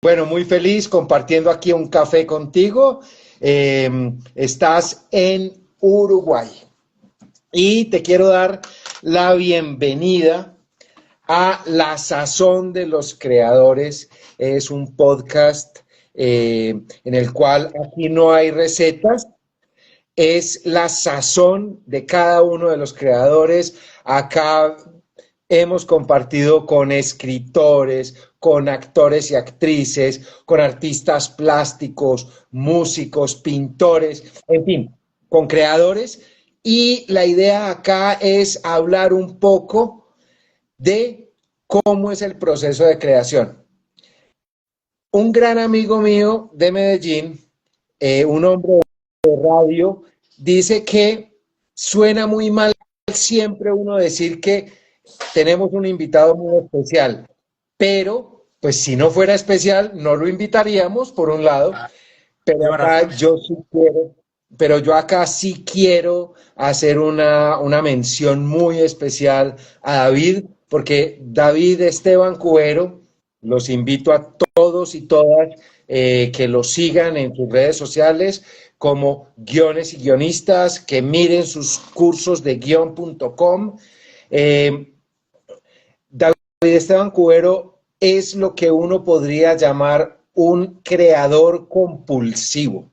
Bueno, muy feliz compartiendo aquí un café contigo. Estás en Uruguay y te quiero dar la bienvenida a La Sazón de los Creadores. Es un podcast en el cual aquí no hay recetas, es la sazón de cada uno de los creadores. Acá hemos compartido con escritores, con actores y actrices, con artistas plásticos, músicos, pintores, en fin, con creadores. Y la idea acá es hablar un poco de cómo es el proceso de creación. Un gran amigo mío de Medellín, un hombre de radio, dice que suena muy mal siempre uno decir que tenemos un invitado muy especial, pero pues si no fuera especial no lo invitaríamos por un lado, Ah, pero lleva acá razón. yo sí quiero, pero yo acá sí quiero hacer una mención muy especial a David, porque David Esteban Cubero, los invito a todos y todas que lo sigan en sus redes sociales como guiones y guionistas, que miren sus cursos de guion.com. David Esteban Cubero es lo que uno podría llamar un creador compulsivo,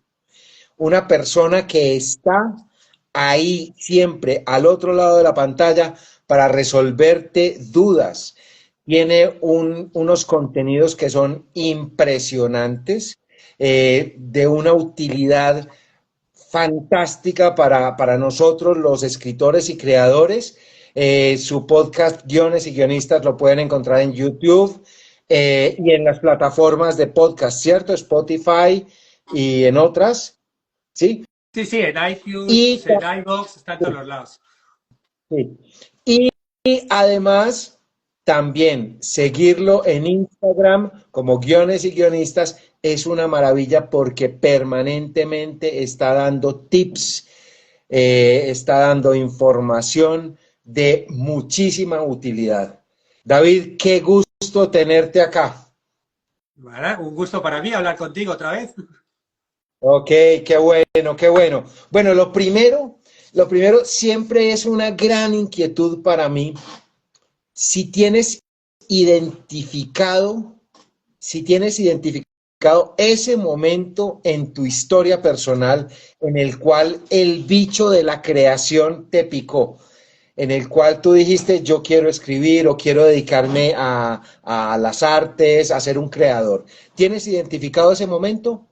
una persona que está ahí siempre al otro lado de la pantalla para resolverte dudas. Tiene unos contenidos que son impresionantes, de una utilidad fantástica para nosotros los escritores y creadores. Su podcast Guiones y Guionistas lo pueden encontrar en YouTube y en las plataformas de podcast, ¿cierto? Spotify y en otras, ¿sí? Sí, sí, en iTunes, Y, en iVoox, está en todos los lados. sí. Y además, también seguirlo en Instagram como guiones y guionistas es una maravilla porque permanentemente está dando tips, está dando información de muchísima utilidad. David, qué gusto tenerte acá. ¿Vale? Un gusto para mí hablar contigo otra vez. Ok, qué bueno, qué bueno. Bueno, lo primero siempre es una gran inquietud para mí. Si tienes identificado, si tienes identificado ese momento en tu historia personal en el cual el bicho de la creación te picó, en el cual tú dijiste, yo quiero escribir o quiero dedicarme a las artes, a ser un creador. ¿Tienes identificado ese momento?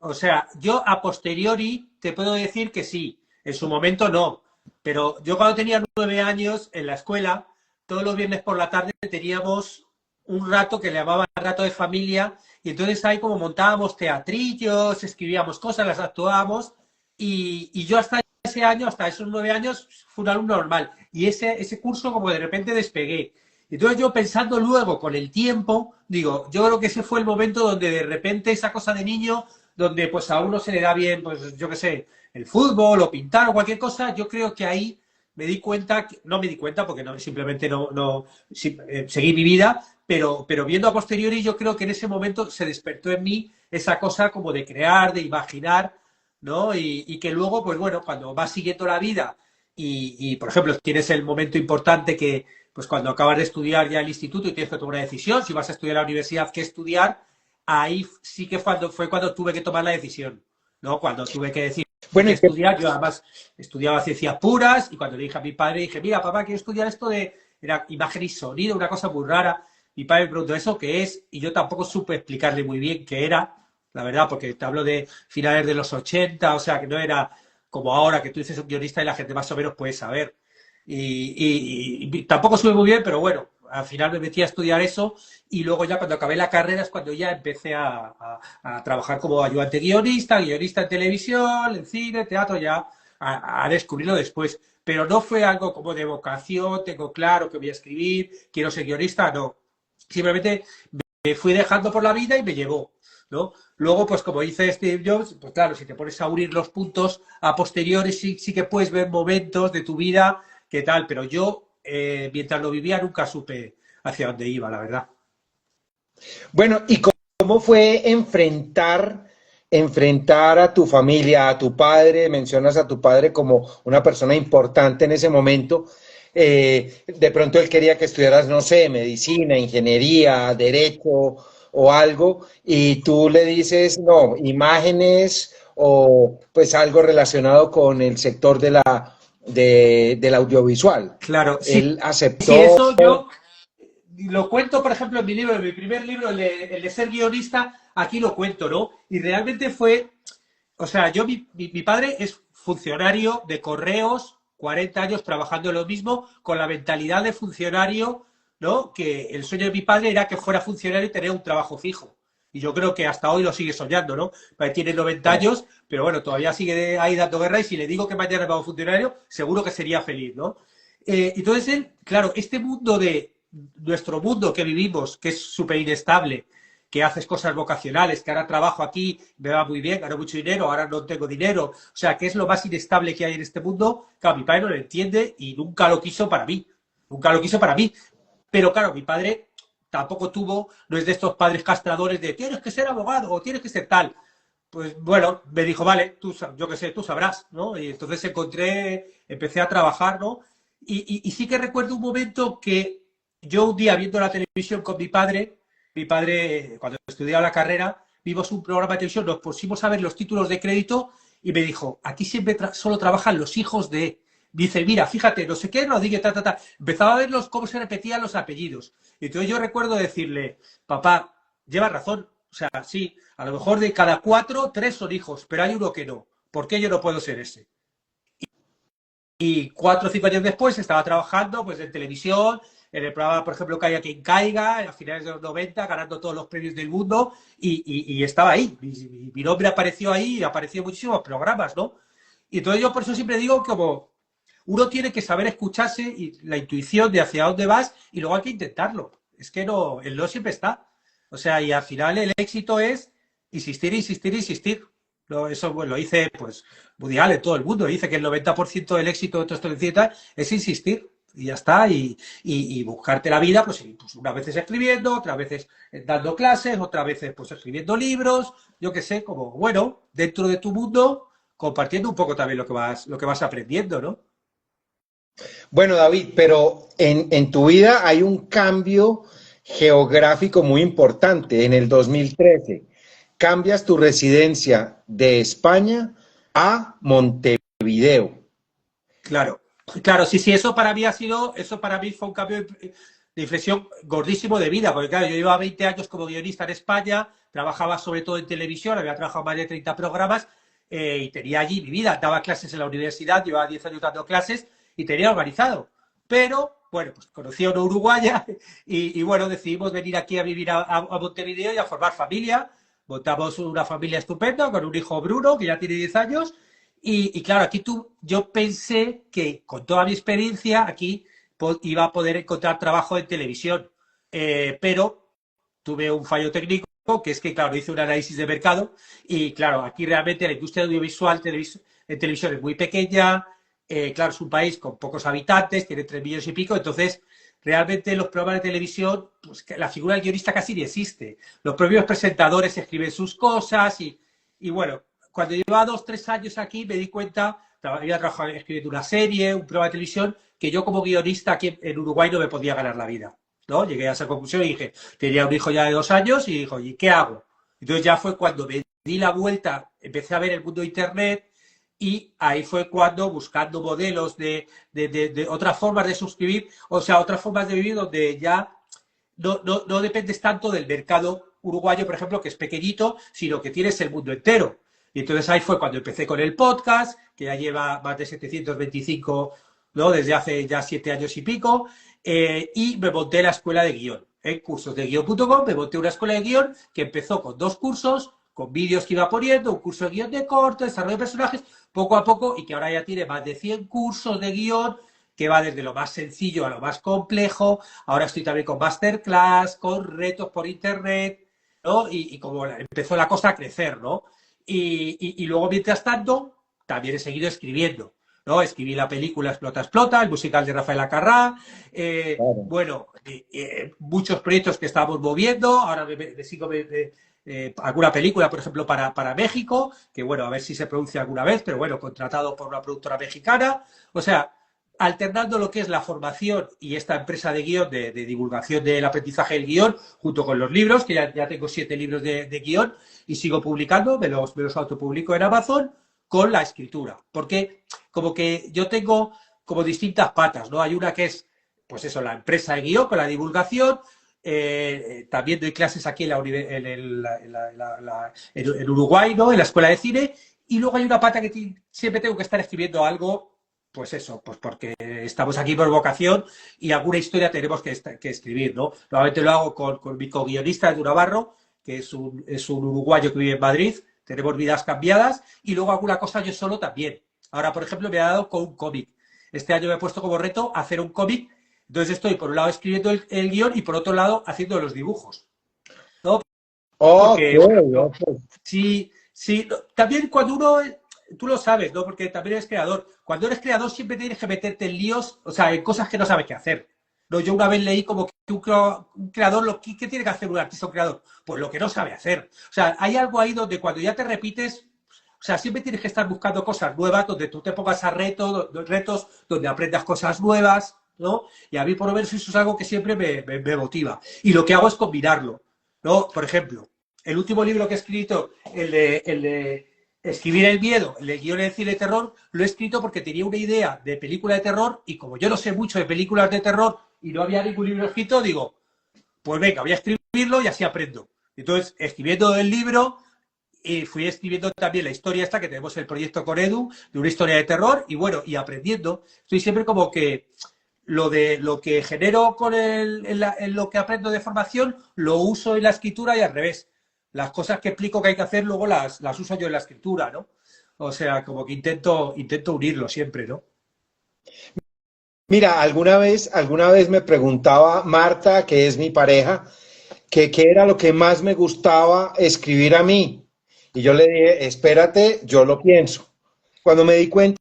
O sea, yo a posteriori te puedo decir que sí, en su momento no. Pero yo cuando tenía 9 años en la escuela, todos los viernes por la tarde teníamos un rato que le llamaban rato de familia y entonces ahí como montábamos teatrillos, escribíamos cosas, las actuábamos y yo hasta ese año, hasta esos 9 años, fui un alumno normal. Y ese curso como de repente despegué. Entonces yo pensando luego con el tiempo, digo, yo creo que ese fue el momento donde de repente esa cosa de niño donde pues a uno se le da bien, pues yo qué sé, el fútbol o pintar o cualquier cosa, yo creo que ahí me di cuenta, no me di cuenta porque no, simplemente no seguí mi vida, pero viendo a posteriori yo creo que en ese momento se despertó en mí esa cosa como de crear, de imaginar, ¿no? Y que luego, pues bueno, cuando vas siguiendo la vida por ejemplo, tienes el momento importante que, pues cuando acabas de estudiar ya el instituto y tienes que tomar una decisión, si vas a estudiar a la universidad, qué estudiar, ahí sí que fue cuando tuve que tomar la decisión, ¿no? Cuando tuve que decir Bueno, qué estudiar, yo además estudiaba ciencias puras y cuando le dije a mi padre, dije, mira, papá, quiero estudiar esto de era imagen y sonido, una cosa muy rara. Mi padre me preguntó, ¿eso qué es? Y yo tampoco supe explicarle muy bien qué era, la verdad, porque te hablo de finales de los 80, o sea, que no era como ahora que tú dices un guionista y la gente más o menos puede saber. Y tampoco supe muy bien, pero bueno, al final me metí a estudiar eso y luego ya cuando acabé la carrera es cuando ya empecé a trabajar como ayudante guionista, guionista en televisión, en cine, teatro, ya a descubrirlo después. Pero no fue algo como de vocación, tengo claro que voy a escribir, quiero ser guionista, no. Simplemente me fui dejando por la vida y me llevó, ¿no? Luego, pues como dice Steve Jobs, pues claro, si te pones a unir los puntos a posteriori, sí que puedes ver momentos de tu vida, qué tal, pero yo, mientras lo vivía, nunca supe hacia dónde iba, la verdad. bueno, y ¿Cómo fue enfrentar a tu familia, a tu padre? Mencionas a tu padre como una persona importante en ese momento. De pronto él quería que estudiaras, no sé, medicina, ingeniería, derecho o algo, y tú le dices, no, imágenes o pues algo relacionado con el sector del audiovisual. Claro, sí, Él sí, aceptó. eso yo lo cuento, por ejemplo, en mi libro, en mi primer libro, el de ser guionista, aquí lo cuento, ¿no? Y realmente fue, o sea, mi padre es funcionario de correos, 40 años trabajando en lo mismo, con la mentalidad de funcionario, ¿no? Que el sueño de mi padre era que fuera funcionario y tener un trabajo fijo. Y yo creo que hasta hoy lo sigue soñando, ¿no? Tiene 90 años, pero bueno, todavía sigue ahí dando guerra y si le digo que mañana va a un funcionario, seguro que sería feliz, ¿no? Entonces él, claro, este mundo de nuestro mundo que vivimos, que es súper inestable, que haces cosas vocacionales, que ahora trabajo aquí, me va muy bien, gano mucho dinero, ahora no tengo dinero, o sea, que es lo más inestable que hay en este mundo, claro, mi padre no lo entiende y nunca lo quiso para mí, nunca lo quiso para mí, pero claro, mi padre tampoco tuvo, no es de estos padres castradores de tienes que ser abogado o tienes que ser tal, pues bueno, me dijo, vale, tú, yo qué sé, tú sabrás, ¿no? Y entonces empecé a trabajar, ¿no? Y sí que recuerdo un momento que yo un día viendo la televisión con mi padre cuando estudiaba la carrera, vimos un programa de televisión, nos pusimos a ver los títulos de crédito y me dijo, aquí siempre solo trabajan los hijos de... Dice, mira, fíjate, no sé qué, Rodríguez, ta, ta, ta. Empezaba a ver cómo se repetían los apellidos. Y entonces yo recuerdo decirle, papá, llevas razón. O sea, sí, a lo mejor de cada 4, 3 son hijos, pero hay uno que no. ¿Por qué yo no puedo ser ese? Y 4 o 5 años después estaba trabajando pues en televisión, en el programa, por ejemplo, Caiga quien caiga, a finales de los 90, ganando todos los premios del mundo, y estaba ahí. Mi nombre apareció ahí y apareció en muchísimos programas, ¿no? Y entonces yo por eso siempre digo como uno tiene que saber escucharse y la intuición de hacia dónde vas y luego hay que intentarlo. Es que no, el no siempre está. O sea, y al final el éxito es insistir, insistir, insistir. No, eso bueno, lo dice pues Woody Allen, todo el mundo dice que el 90% del éxito de todo esto que es insistir y ya está, y buscarte la vida, pues unas veces escribiendo, otras veces dando clases, otras veces pues escribiendo libros, yo qué sé, como bueno, dentro de tu mundo, compartiendo un poco también lo que vas aprendiendo, ¿no? Bueno, David, pero en tu vida hay un cambio geográfico muy importante. En el 2013 cambias tu residencia de España a Montevideo. Claro, claro, sí, sí, eso para mí fue un cambio de inflexión gordísimo de vida, porque claro, yo llevaba 20 años como guionista en España, trabajaba sobre todo en televisión, había trabajado en más de 30 programas y tenía allí mi vida, daba clases en la universidad, llevaba 10 años dando clases y tenía organizado. Pero, bueno, pues conocí a una uruguaya y bueno, decidimos venir aquí a vivir a Montevideo y a formar familia. Montamos una familia estupenda con un hijo Bruno, que ya tiene 10 años, y claro, yo pensé que con toda mi experiencia aquí iba a poder encontrar trabajo en televisión, pero tuve un fallo técnico, que es que, claro, hice un análisis de mercado y, claro, aquí realmente la industria audiovisual en televisión es muy pequeña, claro, es un país con pocos habitantes, tiene 3 millones y pico, entonces realmente los programas de televisión, pues la figura del guionista casi ni existe. Los propios presentadores escriben sus cosas y bueno, cuando llevaba 2 o 3 años aquí me di cuenta, había trabajado escribiendo una serie, un programa de televisión, que yo como guionista aquí en Uruguay no me podía ganar la vida, ¿no? Llegué a esa conclusión y dije, tenía un hijo ya de 2 años y dijo, ¿y qué hago? Entonces ya fue cuando me di la vuelta, empecé a ver el mundo de Internet y ahí fue cuando buscando modelos de otras formas de suscribir, o sea, otras formas de vivir donde ya no dependes tanto del mercado uruguayo, por ejemplo, que es pequeñito, sino que tienes el mundo entero. Y entonces ahí fue cuando empecé con el podcast, que ya lleva más de 725, ¿no? Desde hace ya 7 años y pico, y me monté la escuela de guión. En cursos de guión.com me monté una escuela de guión que empezó con 2 cursos, con vídeos que iba poniendo, un curso de guión de corto, desarrollo de personajes, poco a poco, y que ahora ya tiene más de 100 cursos de guión, que va desde lo más sencillo a lo más complejo. Ahora estoy también con masterclass, con retos por internet, ¿no? Y como empezó la cosa a crecer, ¿no? Y luego, mientras tanto, también he seguido escribiendo. ¿no? Escribí la película Explota, Explota, el musical de Rafael Acarrá, Claro. bueno, muchos proyectos que estamos moviendo, ahora me sigo alguna película, por ejemplo, para México, que bueno, a ver si se produce alguna vez, pero bueno, contratado por una productora mexicana, o sea, alternando lo que es la formación y esta empresa de guión, de divulgación del aprendizaje del guión, junto con los libros, que ya tengo 7 libros de guión y sigo publicando, me los autopublico en Amazon, con la escritura. Porque como que yo tengo como distintas patas, ¿no? Hay una que es, pues eso, la empresa de guión con la divulgación. También doy clases aquí en Uruguay, ¿no? En la escuela de cine. Y luego hay una pata que siempre tengo que estar escribiendo algo, pues eso, pues porque estamos aquí por vocación y alguna historia tenemos que escribir, ¿no? Normalmente lo hago con mi co-guionista, Edu Navarro, que es un uruguayo que vive en Madrid, tenemos vidas cambiadas, y luego alguna cosa yo solo también. Ahora, por ejemplo, me ha dado con un cómic. Este año me he puesto como reto hacer un cómic, entonces estoy por un lado escribiendo el guión y por otro lado haciendo los dibujos, ¿no? Ok, Porque, bueno, ok. sí, sí, también cuando uno, tú lo sabes, ¿no? Porque también eres creador. Cuando eres creador siempre tienes que meterte en líos, o sea, en cosas que no sabes qué hacer. No, yo una vez leí como que un creador, ¿qué tiene que hacer un artista o un creador? Pues lo que no sabe hacer. O sea, hay algo ahí donde cuando ya te repites, o sea, siempre tienes que estar buscando cosas nuevas, donde tú te pongas a retos, donde aprendas cosas nuevas, ¿no? Y a mí, por lo menos, eso es algo que siempre me motiva. Y lo que hago es combinarlo, ¿no? Por ejemplo, el último libro que he escrito, el de Escribir el miedo, el de guion de cine de terror, lo he escrito porque tenía una idea de película de terror y como yo no sé mucho de películas de terror y no había ningún libro escrito, digo, pues venga, voy a escribirlo y así aprendo. Entonces, escribiendo el libro, fui escribiendo también la historia esta, que tenemos el proyecto con Edu, de una historia de terror, y bueno, y aprendiendo. Estoy siempre como que lo que genero con en lo que aprendo de formación, lo uso en la escritura y al revés. Las cosas que explico que hay que hacer, luego las uso yo en la escritura, ¿no? O sea, como que intento unirlo siempre, ¿no? Mira, alguna vez me preguntaba Marta, que es mi pareja, que qué era lo que más me gustaba escribir a mí. Y yo le dije, espérate, yo lo pienso. Cuando me di cuenta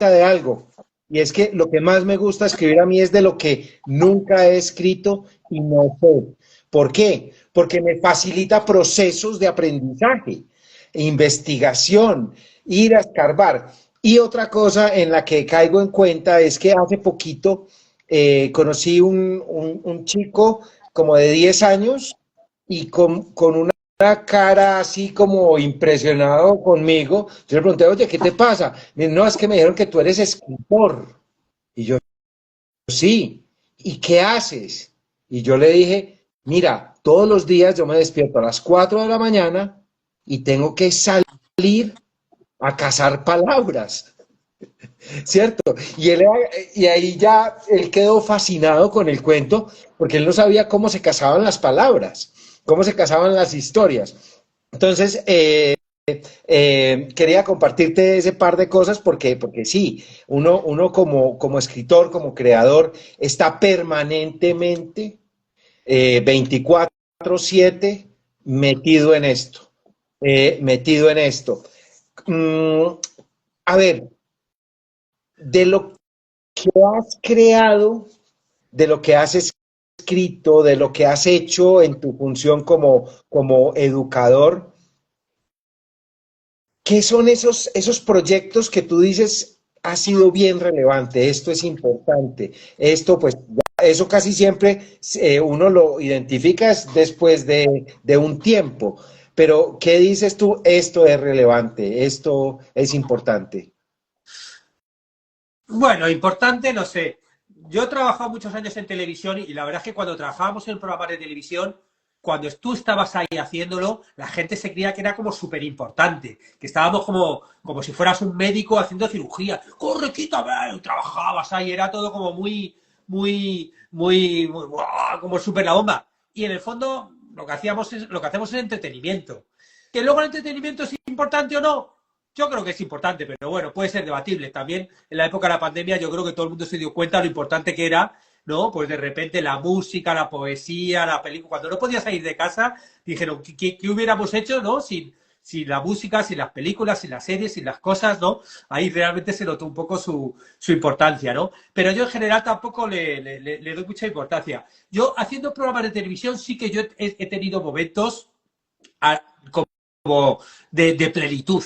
de algo, y es que lo que más me gusta escribir a mí es de lo que nunca he escrito y no sé. ¿Por qué? Porque me facilita procesos de aprendizaje, investigación, ir a escarbar. Y otra cosa en la que caigo en cuenta es que hace poquito conocí un chico como de 10 años y con una cara así como impresionado conmigo. Yo le pregunté, oye, ¿qué te pasa? Me dijo, no, es que me dijeron que tú eres escritor. Y yo, sí. ¿Y qué haces? Y yo le dije, mira, todos los días yo me despierto a las 4 de la mañana y tengo que salir a cazar palabras. ¿Cierto? Y ahí ya él quedó fascinado con el cuento porque él no sabía cómo se casaban las palabras, cómo se casaban las historias. Entonces, quería compartirte ese par de cosas porque sí, uno como escritor, como creador, está permanentemente 24/7 metido en esto, metido en esto. Mm, a ver, de lo que has creado, de lo que has escrito, de lo que has hecho en tu función como educador, ¿qué son esos proyectos que tú dices ha sido bien relevante? Esto es importante. Esto, pues, eso casi siempre uno lo identifica después de un tiempo. Pero, ¿qué dices tú? Esto es relevante, esto es importante. Bueno, importante, no sé. Yo he trabajado muchos años en televisión y la verdad es que cuando trabajábamos en programas de televisión, cuando tú estabas ahí haciéndolo, la gente se creía que era como súper importante, que estábamos como si fueras un médico haciendo cirugía. ¡Corre, quítame! Trabajabas ahí, era todo como muy, ¡buah! Como súper la bomba. Y en el fondo, lo que hacemos es entretenimiento. ¿Que luego el entretenimiento es importante o no? Yo creo que es importante, pero bueno, puede ser debatible. También en la época de la pandemia yo creo que todo el mundo se dio cuenta de lo importante que era, ¿no? Pues de repente la música, la poesía, la película. Cuando no podías salir de casa, dijeron, ¿qué hubiéramos hecho, ¿no? sin la música, sin las películas, sin las series, sin las cosas, ¿no? Ahí realmente se notó un poco su importancia, ¿no? Pero yo en general tampoco le doy mucha importancia. Yo haciendo programas de televisión sí que yo he tenido momentos a, como de plenitud.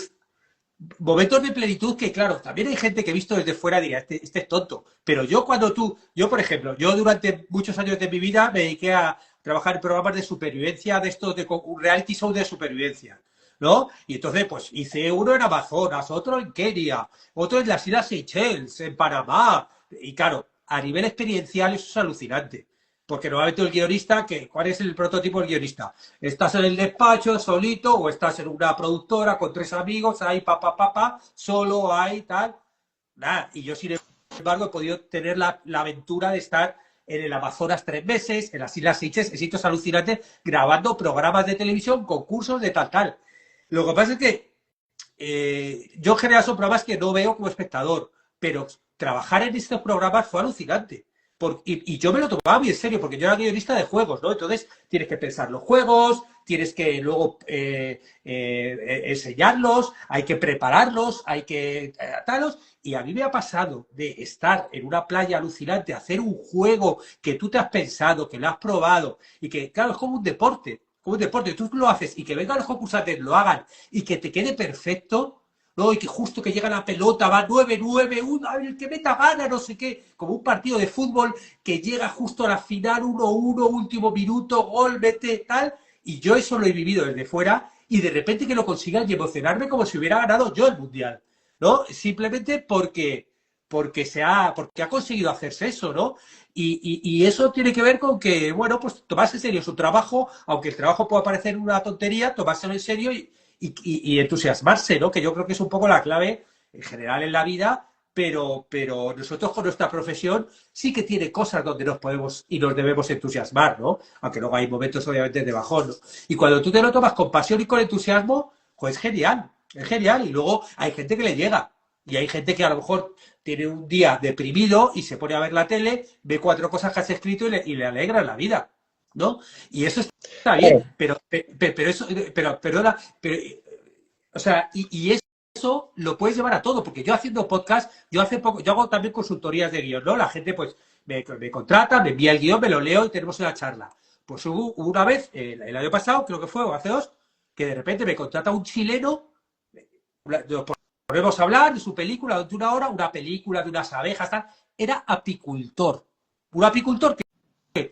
Momentos de plenitud que, claro, también hay gente que he visto desde fuera y dirá, este es tonto. Pero yo, por ejemplo, yo durante muchos años de mi vida me dediqué a trabajar en programas de supervivencia, de estos, de un reality show de supervivencia, ¿no? Y entonces, pues, hice uno en Amazonas, otro en Kenia, otro en las Islas Seychelles, en Panamá. Y claro, a nivel experiencial eso es alucinante. Porque normalmente el guionista, ¿cuál es el prototipo del guionista? ¿Estás en el despacho solito o estás en una productora con 3 amigos, ahí solo hay tal? Nada. Y yo, sin embargo, he podido tener la aventura de estar en el Amazonas 3 meses, en las Islas Seychelles, en sitios alucinantes, grabando programas de televisión, concursos de tal. Lo que pasa es que yo en general son programas que no veo como espectador, pero trabajar en estos programas fue alucinante. Y yo me lo tomaba muy en serio, porque yo era guionista de juegos, ¿no? Entonces tienes que pensar los juegos, tienes que luego enseñarlos, hay que prepararlos, hay que atarlos. Y a mí me ha pasado de estar en una playa alucinante, hacer un juego que tú te has pensado, que lo has probado, y que, claro, es como un deporte, tú lo haces y que vengan los concursantes, lo hagan y que te quede perfecto, ¿no? Y que justo que llega la pelota, va 9-9, el que meta gana, no sé qué, como un partido de fútbol que llega justo a la final, 1-1, último minuto, gol, mete, tal, y yo eso lo he vivido desde fuera, y de repente que lo consigan y emocionarme como si hubiera ganado yo el Mundial, ¿no? Simplemente porque ha conseguido hacerse eso, ¿no? Y eso tiene que ver con que, bueno, pues tomarse en serio su trabajo, aunque el trabajo pueda parecer una tontería, tomárselo en serio y entusiasmarse, ¿no? Que yo creo que es un poco la clave en general en la vida, pero nosotros con nuestra profesión sí que tiene cosas donde nos podemos y nos debemos entusiasmar, ¿no? Aunque luego hay momentos obviamente de bajón, ¿no? Y cuando tú te lo tomas con pasión y con entusiasmo, pues es genial. Y luego hay gente que le llega. Y hay gente que a lo mejor tiene un día deprimido y se pone a ver la tele, ve 4 cosas que has escrito y le alegran la vida, ¿no? Y eso está bien, pero eso, pero, perdona, o sea, y eso lo puedes llevar a todo, porque yo haciendo podcast, yo hago también consultorías de guión, ¿no? La gente pues me contrata, me envía el guión, me lo leo y tenemos una charla. Pues hubo una vez, el año pasado, creo que fue, o hace 2, que de repente me contrata un chileno, podemos hablar de su película de 1 hora, una película de unas abejas, tal. Era apicultor. Un apicultor que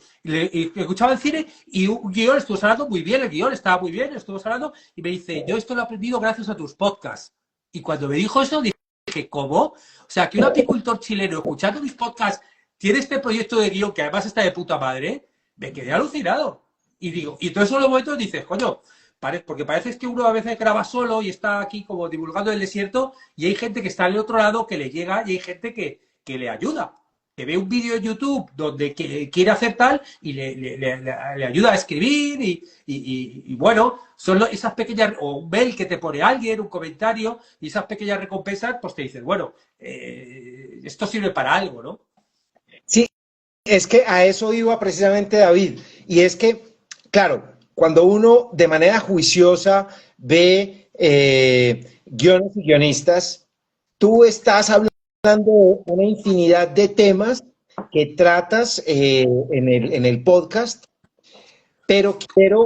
escuchaba el cine y un guión, estuvo hablando muy bien, el guión estaba muy bien, estuvo hablando y me dice, yo esto lo he aprendido gracias a tus podcasts. Y cuando me dijo eso, dije, ¿cómo? O sea, que un apicultor chileno escuchando mis podcasts tiene este proyecto de guión que además está de puta madre, me quedé alucinado. Y digo, y todos esos momentos dices, coño, porque parece que uno a veces graba solo y está aquí como divulgando el desierto y hay gente que está al otro lado que le llega y hay gente que le ayuda, que ve un vídeo en YouTube donde quiere hacer tal y le ayuda a escribir y bueno, son esas pequeñas, o un mail que te pone alguien, un comentario y esas pequeñas recompensas, pues te dicen, bueno, esto sirve para algo, ¿no? Sí, es que a eso iba precisamente David, y es que, claro, cuando uno de manera juiciosa ve guiones y guionistas, tú estás hablando de una infinidad de temas que tratas en el podcast, pero quiero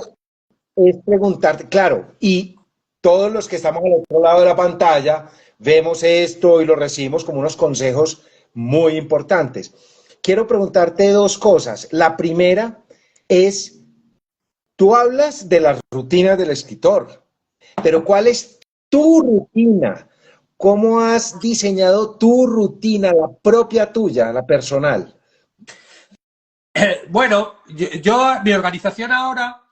es preguntarte, claro, y todos los que estamos al otro lado de la pantalla vemos esto y lo recibimos como unos consejos muy importantes. Quiero preguntarte 2 cosas. La primera es, tú hablas de las rutinas del escritor, pero ¿cuál es tu rutina? ¿Cómo has diseñado tu rutina, la propia tuya, la personal? Bueno, mi organización ahora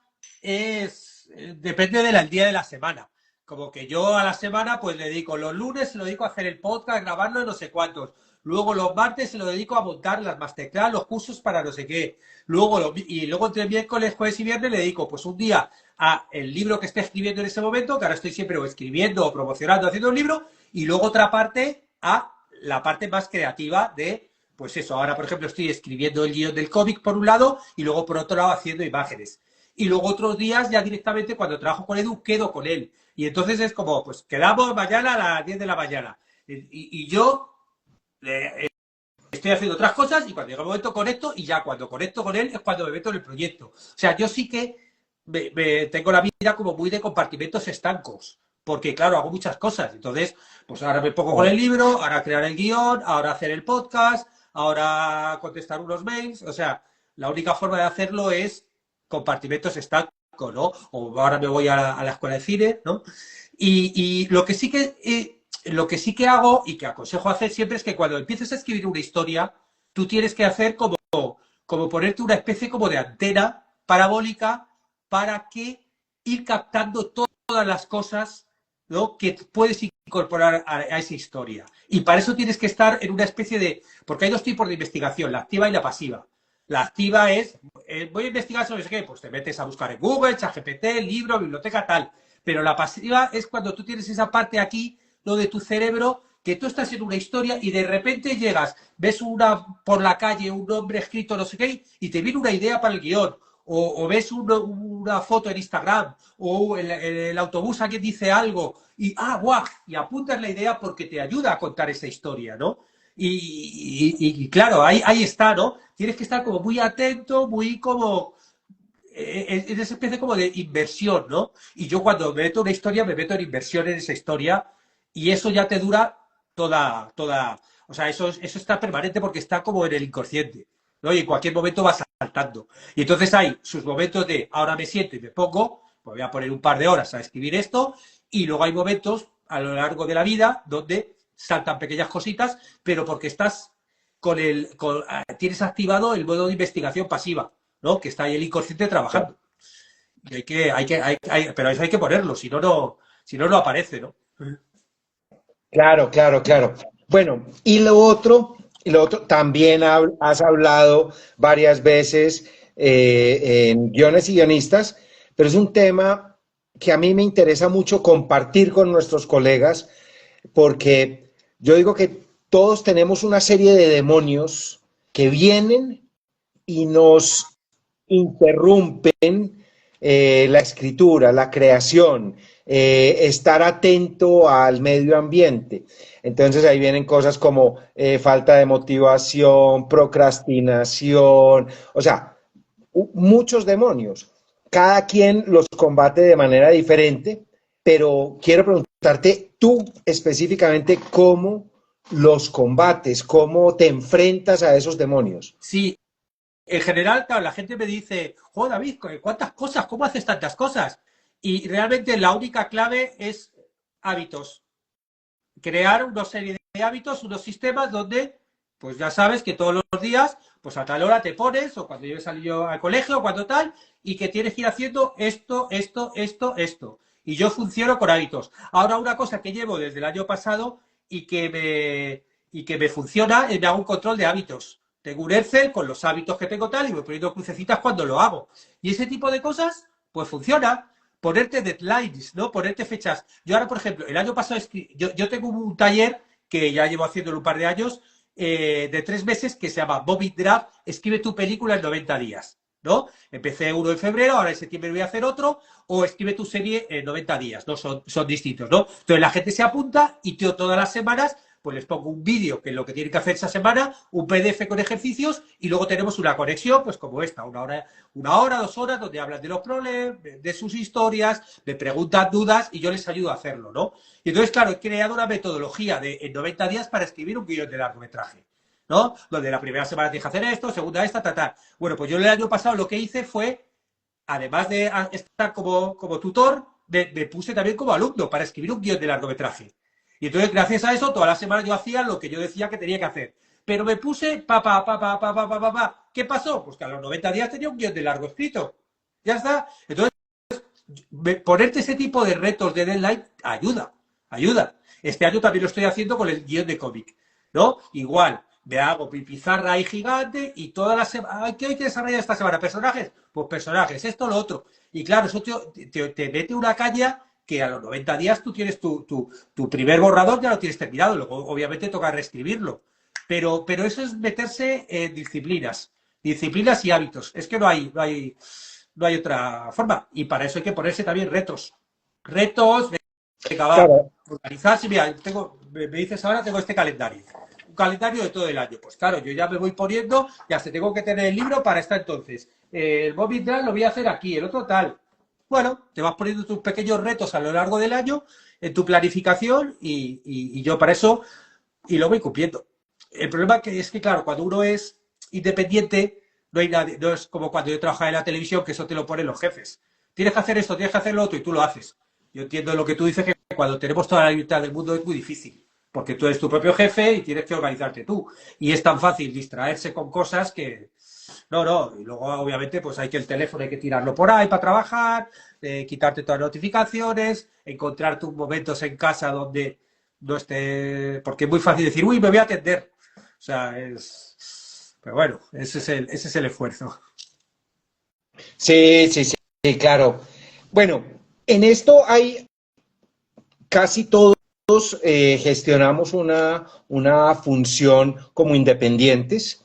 depende del día de la semana. Como que yo a la semana pues le dedico los lunes, se lo dedico a hacer el podcast, grabarlo y no sé cuántos. Luego los martes se lo dedico a montar las masterclass, los cursos para no sé qué. Luego entre miércoles, jueves y viernes le dedico pues un día a el libro que esté escribiendo en ese momento, que ahora estoy siempre o escribiendo o promocionando, haciendo un libro, y luego otra parte a la parte más creativa de pues eso, ahora por ejemplo estoy escribiendo el guión del cómic por un lado y luego por otro lado haciendo imágenes. y luego otros días ya directamente cuando trabajo con Edu quedo con él. Y entonces es como, pues quedamos mañana a las 10 de la mañana. Y yo estoy haciendo otras cosas y cuando llega el momento conecto y ya cuando conecto con él es cuando me meto en el proyecto. O sea, yo sí que tengo la vida como muy de compartimentos estancos, porque claro, hago muchas cosas. Entonces, pues ahora me pongo con el libro, ahora crear el guión, ahora hacer el podcast, ahora contestar unos mails. O sea, la única forma de hacerlo es compartimentos estancos, ¿no? O ahora me voy a la escuela de cine, ¿no? Y lo que sí que hago y que aconsejo hacer siempre es que cuando empieces a escribir una historia, tú tienes que hacer como ponerte una especie como de antena parabólica para que ir captando todas las cosas, ¿no?, que puedes incorporar a esa historia. Y para eso tienes que estar en una especie de... Porque hay dos tipos de investigación, la activa y la pasiva. La activa es, voy a investigar sobre qué, pues te metes a buscar en Google, ChatGPT, libro, biblioteca, tal. Pero la pasiva es cuando tú tienes esa parte aquí, lo de tu cerebro, que tú estás en una historia y de repente llegas, ves por la calle un nombre escrito no sé qué y te viene una idea para el guión. O ves una foto en Instagram o en el autobús alguien dice algo y guau, y apuntas la idea porque te ayuda a contar esa historia, ¿no? Y claro, ahí está, ¿no? Tienes que estar como muy atento, muy como en esa especie como de inversión, ¿no? Y yo cuando me meto en una historia, me meto en inversión en esa historia y eso ya te dura toda, o sea, eso está permanente porque está como en el inconsciente, ¿no? Y en cualquier momento va saltando. Y entonces hay sus momentos de, ahora me siento y me pongo, pues voy a poner un par de horas a escribir esto, y luego hay momentos a lo largo de la vida donde saltan pequeñas cositas, pero porque estás tienes activado el modo de investigación pasiva, ¿no? Que está ahí el inconsciente trabajando. Y pero eso hay que ponerlo, si no aparece, ¿no? Claro, claro, claro. Bueno, y lo otro, también has hablado varias veces en Guiones y Guionistas, pero es un tema que a mí me interesa mucho compartir con nuestros colegas, porque yo digo que todos tenemos una serie de demonios que vienen y nos interrumpen la escritura, la creación, estar atento al medio ambiente. Entonces ahí vienen cosas como falta de motivación, procrastinación, o sea, muchos demonios. Cada quien los combate de manera diferente, pero quiero preguntarte tú específicamente cómo los combates, cómo te enfrentas a esos demonios. Sí, en general, claro, la gente me dice, joder, David, ¿cuántas cosas? ¿Cómo haces tantas cosas? Y realmente la única clave es hábitos. Crear una serie de hábitos, unos sistemas donde, pues ya sabes que todos los días, pues a tal hora te pones, o cuando yo he salido al colegio, o cuando tal, y que tienes que ir haciendo esto. Y yo funciono con hábitos. Ahora, una cosa que llevo desde el año pasado y que me funciona es me hago un control de hábitos. Tengo un Excel con los hábitos que tengo tal y voy poniendo crucecitas cuando lo hago. Y ese tipo de cosas, pues funciona. Ponerte deadlines, ¿no? Ponerte fechas. Yo ahora, por ejemplo, el año pasado, yo tengo un taller que ya llevo haciéndolo un par de años, de 3 meses, que se llama Bobby Draft, escribe tu película en 90 días, ¿no? Empecé uno en febrero, ahora en septiembre voy a hacer otro, o escribe tu serie en 90 días, ¿no? Son distintos, ¿no? Entonces la gente se apunta y yo todas las semanas pues les pongo un vídeo que es lo que tienen que hacer esa semana, un PDF con ejercicios y luego tenemos una conexión, pues como esta, 1 hora, 2 horas, donde hablan de los problemas, de sus historias, me preguntan dudas y yo les ayudo a hacerlo, ¿no? Y entonces, claro, he creado una metodología en 90 días para escribir un guión de largometraje, ¿no? Donde la primera semana tienes que hacer esto, segunda esta, ta. Bueno, pues yo el año pasado lo que hice fue, además de estar como tutor, me puse también como alumno para escribir un guión de largometraje. Y entonces, gracias a eso, toda la semana yo hacía lo que yo decía que tenía que hacer. Pero me puse, ¿Qué pasó? Pues que a los 90 días tenía un guión de largo escrito. Ya está. Entonces, ponerte ese tipo de retos de deadline ayuda. Este año también lo estoy haciendo con el guión de cómic, ¿no? Igual, me hago mi pizarra ahí gigante y toda la semana, ¿qué hay que desarrollar esta semana? ¿Personajes? Pues personajes, esto, lo otro. Y claro, eso te mete una caña que a los 90 días tú tienes tu primer borrador, ya lo tienes terminado, luego obviamente toca reescribirlo. Pero eso es meterse en disciplinas y hábitos. Es que no hay otra forma. Y para eso hay que ponerse también retos. Retos, venga, va, Claro. organizarse. Mira, me dices ahora, tengo este calendario. Un calendario de todo el año. Pues claro, yo ya me voy poniendo, ya se tengo que tener el libro para estar entonces. El Bobby Drive lo voy a hacer aquí, el otro tal. Bueno, te vas poniendo tus pequeños retos a lo largo del año en tu planificación y yo para eso y lo voy cumpliendo. El problema es que, claro, cuando uno es independiente, no hay nadie, no es como cuando yo trabajaba en la televisión, que eso te lo ponen los jefes. Tienes que hacer esto, tienes que hacer lo otro y tú lo haces. Yo entiendo lo que tú dices, que cuando tenemos toda la libertad del mundo es muy difícil, porque tú eres tu propio jefe y tienes que organizarte tú. Y es tan fácil distraerse con cosas que, no, no, y luego obviamente pues hay que el teléfono hay que tirarlo por ahí para trabajar, quitarte todas las notificaciones, encontrar tus momentos en casa donde no esté, porque es muy fácil decir, uy, me voy a atender. O sea, pero bueno, ese es el esfuerzo. Sí, sí, sí, sí, claro. Bueno, en esto hay casi todos gestionamos una función como independientes,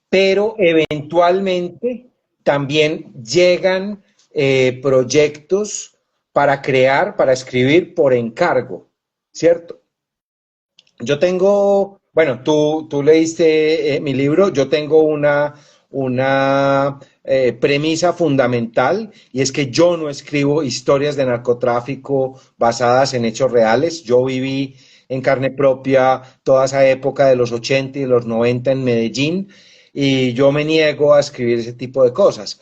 pero eventualmente también llegan proyectos para crear, para escribir por encargo, ¿cierto? Yo tengo, bueno, tú leíste mi libro, yo tengo una premisa fundamental y es que yo no escribo historias de narcotráfico basadas en hechos reales. Yo viví en carne propia toda esa época de los 80 y de los 90 en Medellín y yo me niego a escribir ese tipo de cosas.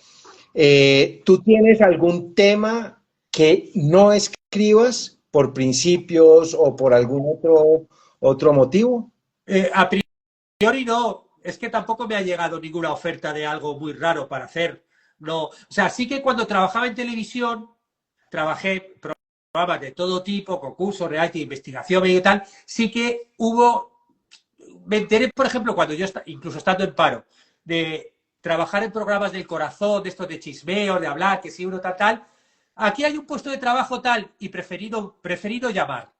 ¿Tú tienes algún tema que no escribas por principios o por algún otro motivo? A priori no, es que tampoco me ha llegado ninguna oferta de algo muy raro para hacer. No, o sea, sí que cuando trabajaba en televisión, trabajé programas de todo tipo, concursos, reality, investigación y tal, sí que me enteré, por ejemplo, cuando yo, incluso estando en paro, de trabajar en programas del corazón, de estos de chismeo, de hablar, que si uno tal, tal. Aquí hay un puesto de trabajo tal y preferido llamar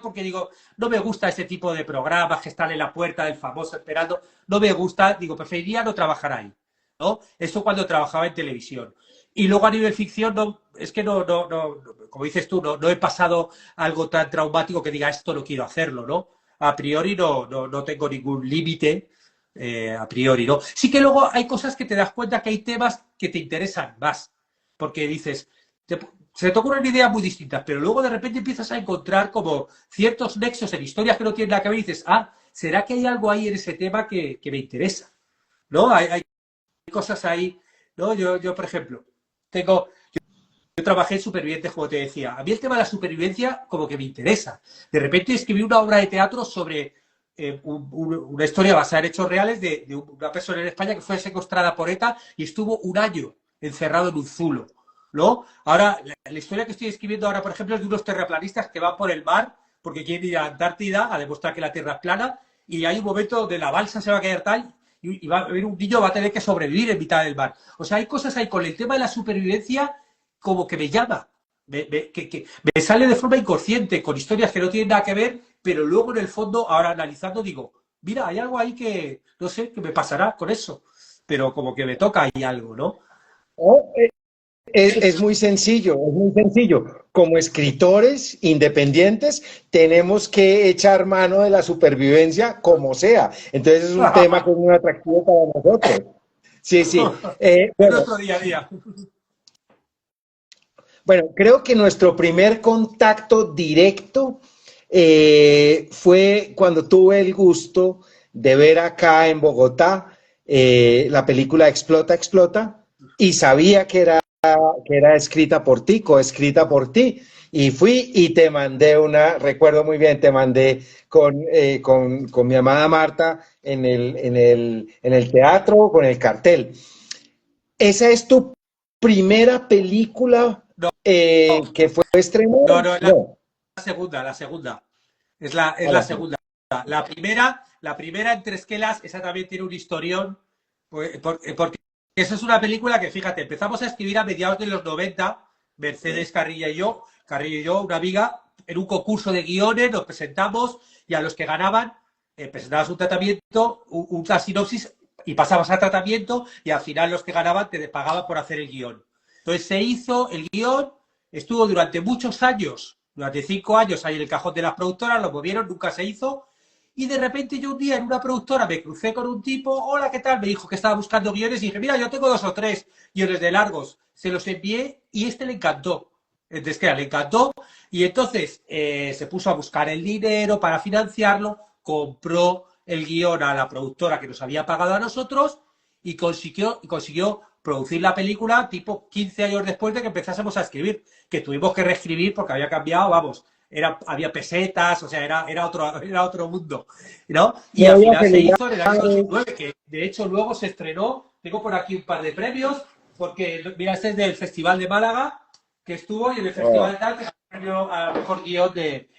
porque digo, no me gusta ese tipo de programas que están en la puerta del famoso esperando, no me gusta, digo, preferiría no trabajar ahí, ¿no? Eso cuando trabajaba en televisión. Y luego a nivel ficción, no, es que como dices tú, no he pasado algo tan traumático que diga esto no quiero hacerlo, ¿no? A priori no tengo ningún límite, a priori, ¿no? Sí que luego hay cosas que te das cuenta que hay temas que te interesan más, porque dices, te, se te ocurren ideas muy distintas, pero luego de repente empiezas a encontrar como ciertos nexos en historias que no tienen nada que ver y dices, ah, ¿será que hay algo ahí en ese tema que me interesa? ¿No? Hay cosas ahí, ¿no? Yo, por ejemplo, tengo, yo trabajé en supervivientes, como te decía. A mí el tema de la supervivencia como que me interesa. De repente escribí una obra de teatro sobre una historia basada en hechos reales de una persona en España que fue secuestrada por ETA y estuvo un año encerrado en un zulo, ¿no? Ahora, la historia que estoy escribiendo ahora, por ejemplo, es de unos terraplanistas que van por el mar porque quieren ir a la Antártida a demostrar que la Tierra es plana y hay un momento donde la balsa se va a caer tal y va a haber un niño va a tener que sobrevivir en mitad del mar. O sea, hay cosas ahí con el tema de la supervivencia como que me llama, que me sale de forma inconsciente, con historias que no tienen nada que ver, pero luego en el fondo, ahora analizando, digo, mira, hay algo ahí que, no sé, que me pasará con eso, pero como que me toca ahí algo, ¿no? Oh, es muy sencillo, es muy sencillo. Como escritores independientes, tenemos que echar mano de la supervivencia como sea. Entonces es un tema que es muy atractivo para nosotros. Sí, sí. Es Bueno, nuestro día a día. bueno, creo que nuestro primer contacto directo fue cuando tuve el gusto de ver acá en Bogotá la película Explota, Explota, y sabía que era escrita por ti, coescrita por ti, y fui y te mandé recuerdo muy bien, te mandé con mi amada Marta en el teatro con el cartel. ¿Esa es tu primera película No, que fue estrenada? no, es No. la segunda, la segunda. Es A la la segunda. La primera entre esquelas, esa también tiene un historión, porque esa es una película que, fíjate, empezamos a escribir a mediados de los 90, Mercedes Carrillo y yo, una amiga, en un concurso de guiones, nos presentamos y a los que ganaban, presentabas un tratamiento, una sinopsis y pasabas a tratamiento y al final los que ganaban te pagaban por hacer el guión. Entonces se hizo el guión, estuvo durante muchos años, durante 5 años ahí en el cajón de las productoras, lo movieron, nunca se hizo. Y de repente yo un día en una productora me crucé con un tipo, hola, ¿qué tal? Me dijo que estaba buscando guiones y dije, mira, yo tengo 2 o 3 guiones de largos. Se los envié y este le encantó. Entonces, que le encantó y entonces se puso a buscar el dinero para financiarlo, compró el guión a la productora que nos había pagado a nosotros y consiguió producir la película tipo 15 años después de que empezásemos a escribir, que tuvimos que reescribir porque había cambiado, vamos, había pesetas, o sea, era otro mundo, ¿no? Y No al había final se celulares. hizo en el año 2009, que de hecho luego se estrenó, tengo por aquí un par de premios, porque mira, este es del Festival de Málaga, que estuvo y en el Festival Oh. de Tal, que premio al mejor guión de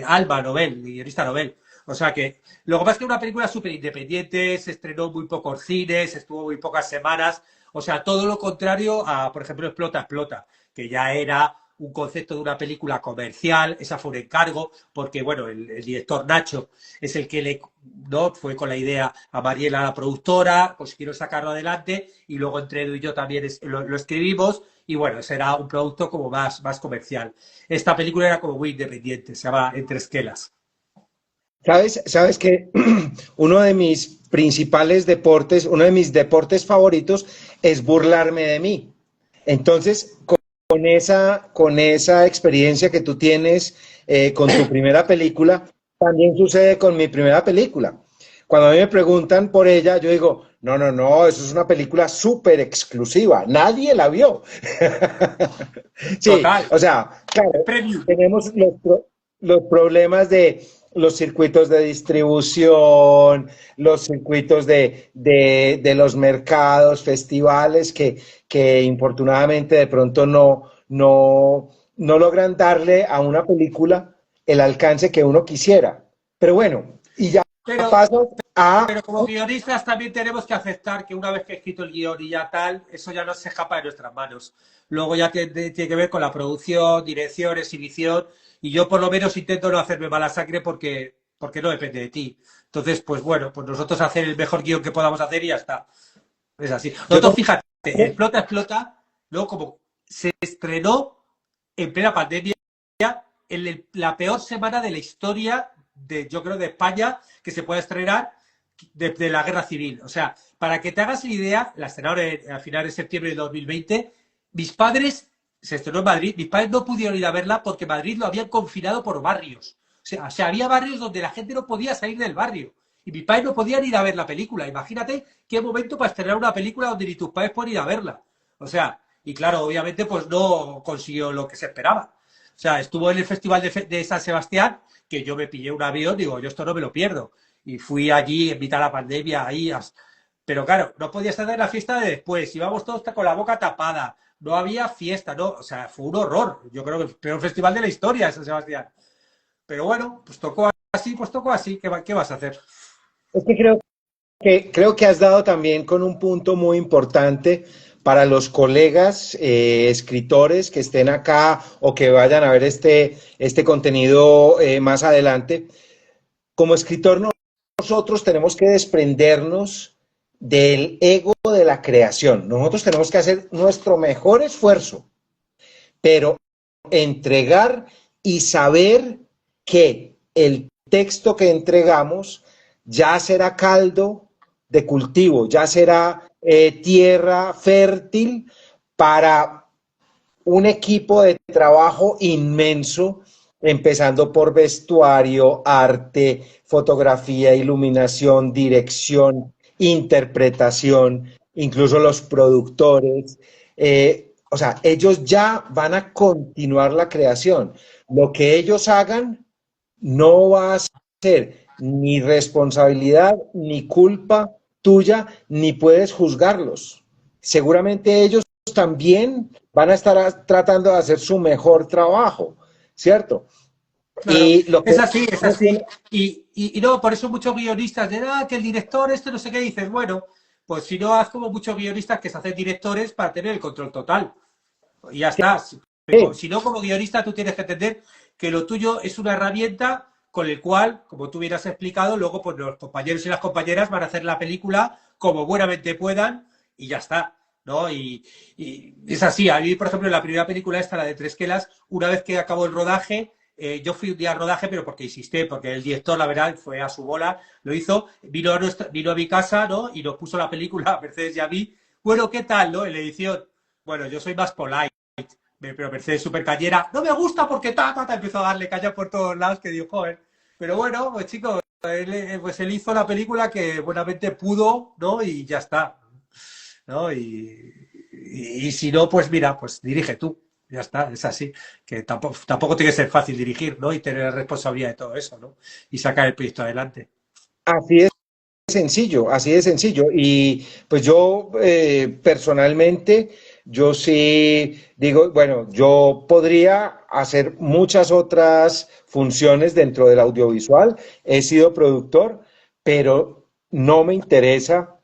Alba Nobel, guionista Nobel. O sea que, lo que pasa es que es una película súper independiente, se estrenó muy pocos cines, estuvo muy pocas semanas, o sea, todo lo contrario a, por ejemplo, Explota, Explota, que ya era un concepto de una película comercial, esa fue un encargo, porque, bueno, el director Nacho es el que ¿no? Fue con la idea a Mariela, la productora, consiguieron sacarlo adelante, y luego entre él y yo también lo escribimos, y bueno, será un producto como más comercial. Esta película era como muy independiente, se llama Entre Esquelas. Sabes que uno de mis principales deportes, uno de mis deportes favoritos es burlarme de mí. Entonces, con esa experiencia que tú tienes con tu primera película, también sucede con mi primera película. Cuando a mí me preguntan por ella, yo digo, no, no, no, eso es una película súper exclusiva, nadie la vio. Sí, Total, o sea, claro, premium. tenemos los problemas de los circuitos de distribución, los circuitos de los mercados, festivales que infortunadamente de pronto no logran darle a una película el alcance que uno quisiera. Pero bueno, y ya Pero, paso a... pero como guionistas también tenemos que aceptar que una vez que he escrito el guión y ya tal, eso ya no se escapa de nuestras manos. Luego ya tiene que ver con la producción, dirección, exhibición, y yo por lo menos intento no hacerme mala sangre porque no depende de ti. Entonces, pues bueno, pues nosotros hacer el mejor guión que podamos hacer y ya está. Es así. Yo Nosotros, fíjate, Explota, Explota, luego como se estrenó en plena pandemia, en la peor semana de la historia yo creo, de España, que se pueda estrenar de la guerra civil. O sea, para que te hagas la idea, la estrenaron a finales de septiembre de 2020, mis padres, se estrenó en Madrid, mis padres no pudieron ir a verla porque Madrid lo habían confinado por barrios. O sea, había barrios donde la gente no podía salir del barrio. Y mis padres no podían ir a ver la película. Imagínate qué momento para estrenar una película donde ni tus padres pueden ir a verla. O sea, y claro, obviamente pues no consiguió lo que se esperaba. O sea, estuvo en el Festival de San Sebastián, que yo me pillé un avión, digo, yo esto no me lo pierdo. Y fui allí en mitad de la pandemia, ahí. Pero claro, no podía estar en la fiesta de después, íbamos todos con la boca tapada, no había fiesta, ¿no? O sea, fue un horror. Yo creo que el peor festival de la historia de San Sebastián. Pero bueno, pues tocó así, ¿qué vas a hacer? Es que creo que has dado también con un punto muy importante para los colegas escritores que estén acá o que vayan a ver este contenido más adelante. Como escritor, nosotros tenemos que desprendernos del ego de la creación. Nosotros tenemos que hacer nuestro mejor esfuerzo, pero entregar y saber que el texto que entregamos ya será caldo de cultivo, ya será tierra fértil para un equipo de trabajo inmenso, empezando por vestuario, arte, fotografía, iluminación, dirección, interpretación, incluso los productores. O sea, ellos ya van a continuar la creación. Lo que ellos hagan no va a ser ni responsabilidad ni culpa tuya, ni puedes juzgarlos. Seguramente ellos también van a estar tratando de hacer su mejor trabajo, ¿cierto? Claro, Y lo que es así, es uno así. tiene, Y no, por eso muchos guionistas de que el director, esto no sé qué, dices, bueno, pues si no, haz como muchos guionistas que se hacen directores para tener el control total. Y ya está. Pero sí, si no, como guionista, tú tienes que entender que lo tuyo es una herramienta con el cual, como tú hubieras explicado, luego pues los compañeros y las compañeras van a hacer la película como buenamente puedan y ya está, ¿no? Y es así. A mí, por ejemplo, en la primera película esta, la de Tresquelas, una vez que acabó el rodaje, yo fui un día al rodaje, pero porque insistí, porque el director, la verdad, fue a su bola, lo hizo, vino a mi casa, ¿no? Y nos puso la película a Mercedes y a mí. Bueno, ¿qué tal, no? En la edición. Bueno, yo soy más polite, pero Mercedes súper cañera. No me gusta porque empezó a darle caña por todos lados, que dijo, joder. Pero bueno, pues chicos, él hizo la película que buenamente pudo, ¿no? Y ya está, ¿no? Y si no, pues mira, pues dirige tú. Ya está, es así. Que tampoco tiene que ser fácil dirigir, ¿no? Y tener la responsabilidad de todo eso, ¿no? Y sacar el proyecto adelante. Así es sencillo, así de sencillo. Y pues yo personalmente, yo sí digo, bueno, yo podría hacer muchas otras funciones dentro del audiovisual. He sido productor, pero no me interesa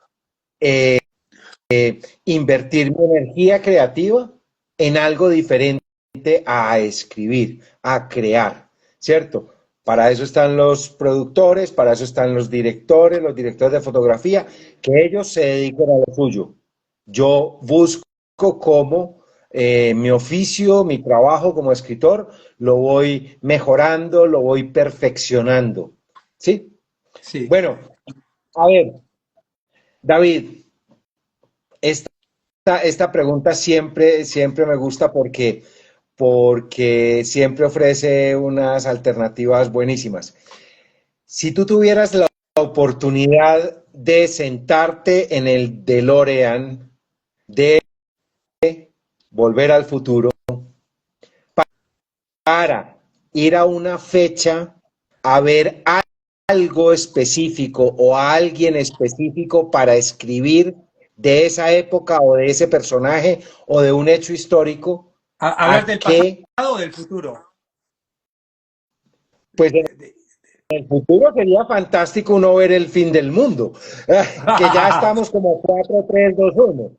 invertir mi energía creativa en algo diferente a escribir, a crear, ¿cierto? Para eso están los productores, para eso están los directores de fotografía, que ellos se dediquen a lo suyo. Yo busco cómo mi oficio, mi trabajo como escritor, lo voy mejorando, lo voy perfeccionando. ¿Sí? Sí. Bueno, a ver, David, esta esta pregunta siempre me gusta porque siempre ofrece unas alternativas buenísimas. Si tú tuvieras la oportunidad de sentarte en el DeLorean de Volver al Futuro para ir a una fecha a ver algo específico o a alguien específico para escribir de esa época o de ese personaje o de un hecho histórico, Hablar ¿a del pasado qué? o del futuro. Pues en el futuro sería fantástico uno ver el fin del mundo, que ya estamos como 4, 3, 2, 1.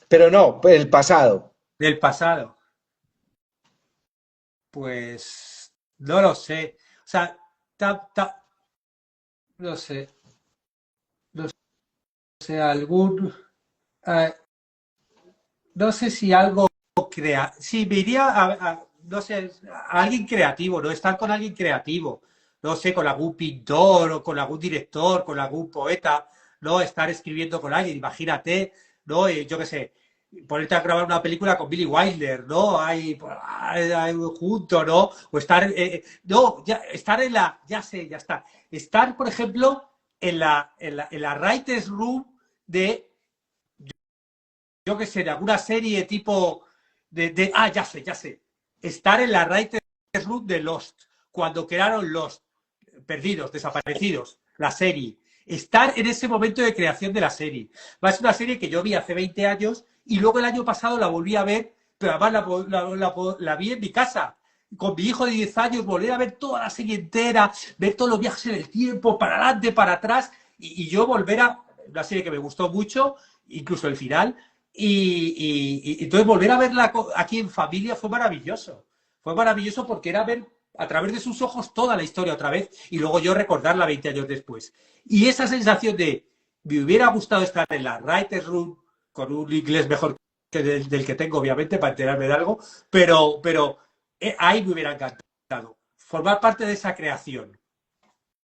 Pero no, pues el pasado. Del pasado. Pues no lo sé. O sea, no sé. No sé, eh, no sé si algo sí, me iría no sé, a alguien creativo, ¿no? Estar con alguien creativo. No sé, con algún pintor o con algún director, con algún poeta, ¿no? Estar escribiendo con alguien, imagínate, ¿no? Yo qué sé, ponerte a grabar una película con Billy Wilder, ¿no? Hay junto, ¿no? O estar, no, ya, estar en la, ya sé, ya está. Estar, por ejemplo, en la writer's room de yo qué sé, de alguna serie tipo ya sé. Estar en la writer's room de Lost, cuando crearon Lost, perdidos, desaparecidos, la serie. Estar en ese momento de creación de la serie. Va a ser una serie que yo vi hace 20 años y luego el año pasado la volví a ver, pero además la vi en mi casa. Con mi hijo de 10 años, volver a ver toda la serie entera, ver todos los viajes en el tiempo, para adelante, para atrás, y yo volver a una serie que me gustó mucho, incluso el final, y entonces volver a verla aquí en familia fue maravilloso. Fue maravilloso porque era ver a través de sus ojos toda la historia otra vez y luego yo recordarla 20 años después. Y esa sensación de me hubiera gustado estar en la writer's room con un inglés mejor que del que tengo, obviamente, para enterarme de algo, pero ahí me hubiera encantado. Formar parte de esa creación.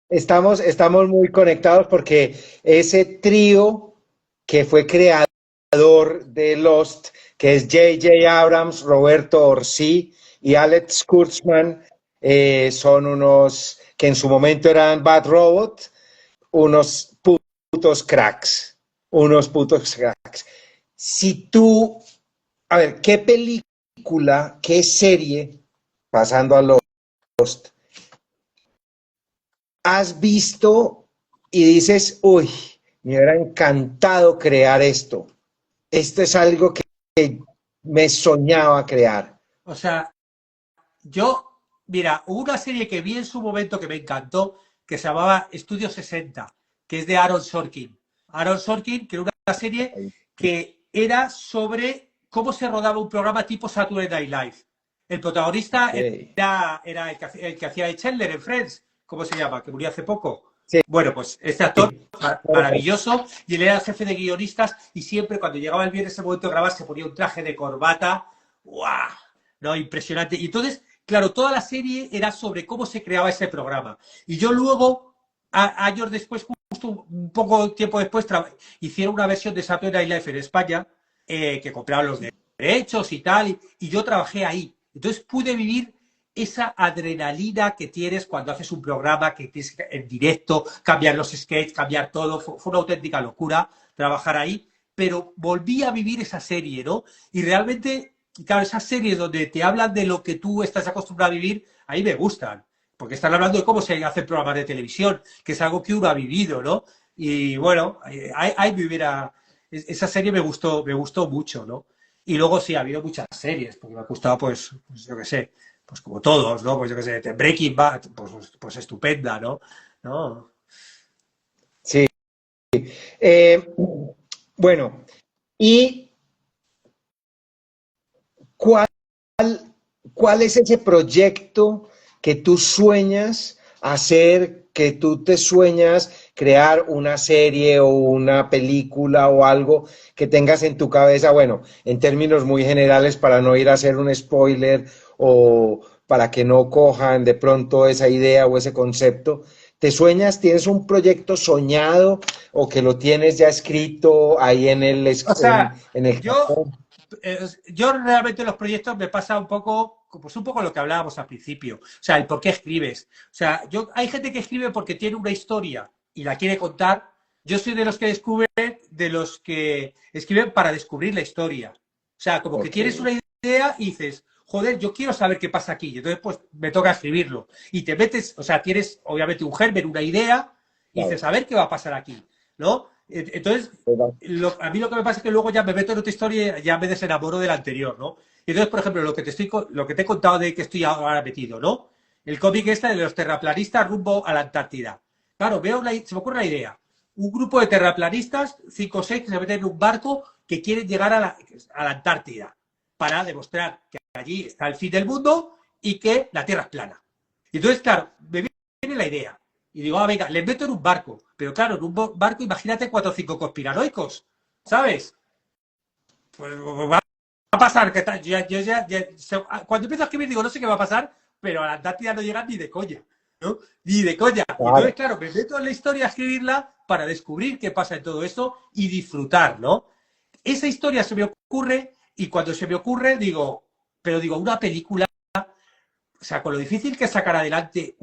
Estamos muy conectados porque ese trío que fue creador de Lost, que es J.J. Abrams, Roberto Orci y Alex Kurtzman, son unos que en su momento eran Bad Robot, unos putos cracks, unos putos cracks. Si tú, a ver, ¿qué película, qué serie, pasando a Lost, has visto y dices, uy, me hubiera encantado crear esto? Esto es algo que me soñaba crear. O sea, mira, hubo una serie que vi en su momento que me encantó, que se llamaba Estudio 60, que es de Aaron Sorkin. Aaron Sorkin, que era una serie que era sobre cómo se rodaba un programa tipo Saturday Night Live. El protagonista Okay. era el que hacía de Chandler en Friends, ¿cómo se llama? Que murió hace poco. Sí. Bueno, pues este actor maravilloso, y él era jefe de guionistas y siempre cuando llegaba el viernes ese momento de grabar se ponía un traje de corbata. ¡Guau! No, impresionante. Y entonces, claro, toda la serie era sobre cómo se creaba ese programa. Y yo luego, años después, justo un poco tiempo después, hicieron una versión de Saturday Night Live en España, que compraron los derechos y tal, y yo trabajé ahí. Entonces pude vivir esa adrenalina que tienes cuando haces un programa que tienes que, en directo, cambiar los sketches, cambiar todo. Fue una auténtica locura trabajar ahí, pero volví a vivir esa serie, ¿no? Y realmente, claro, esas series donde te hablan de lo que tú estás acostumbrado a vivir, ahí me gustan, porque están hablando de cómo se hacen programas de televisión, que es algo que uno ha vivido, ¿no? Y bueno, ahí me hubiera... Esa serie me gustó mucho, ¿no? Y luego sí, ha habido muchas series, porque me ha gustado, pues yo qué sé, pues como todos, ¿no? Pues yo qué sé, Breaking Bad, pues estupenda, ¿no? ¿No? Sí. Eh, bueno, ¿y cuál, cuál es ese proyecto que tú sueñas hacer, que tú te sueñas crear una serie o una película o algo que tengas en tu cabeza? Bueno, en términos muy generales para no ir a hacer un spoiler o para que no cojan de pronto esa idea o ese concepto. ¿Te sueñas, tienes un proyecto soñado o que lo tienes ya escrito ahí O sea, en el yo, cajón? yo realmente los proyectos me pasa un poco, pues un poco lo que hablábamos al principio. O sea, el por qué escribes. O sea, hay gente que escribe porque tiene una historia y la quiere contar. Yo soy de los que descubren, de los que escriben para descubrir la historia. O sea, como que Ok, tienes una idea y dices, joder, yo quiero saber qué pasa aquí. Y entonces, pues me toca escribirlo. Y te metes, o sea, tienes obviamente un germen, una idea, y claro. dices, a ver qué va a pasar aquí, ¿no? Entonces, a mí lo que me pasa es que luego ya me meto en otra historia y ya me desenamoro del anterior, ¿no? Y entonces, por ejemplo, lo que te he contado de que estoy ahora metido, ¿no? El cómic este de los terraplanistas rumbo a la Antártida. Claro, se me ocurre la idea. Un grupo de terraplanistas, 5 o 6, que se meten en un barco que quieren llegar a la Antártida para demostrar que allí está el fin del mundo y que la Tierra es plana. Y entonces, claro, me viene la idea. Y digo, ah, venga, les meto en un barco. Pero claro, en un barco, imagínate 4 o 5 conspiranoicos, ¿sabes? Pues va a pasar, que tal. Cuando empiezo a escribir digo, no sé qué va a pasar, pero a la Antártida no llegan ni de coña, ¿no? Ni de coña. Y entonces, Claro. claro, me meto en la historia a escribirla para descubrir qué pasa en todo esto y disfrutar, ¿no? Esa historia se me ocurre y cuando se me ocurre digo, pero digo, una película, o sea, con lo difícil que es sacar adelante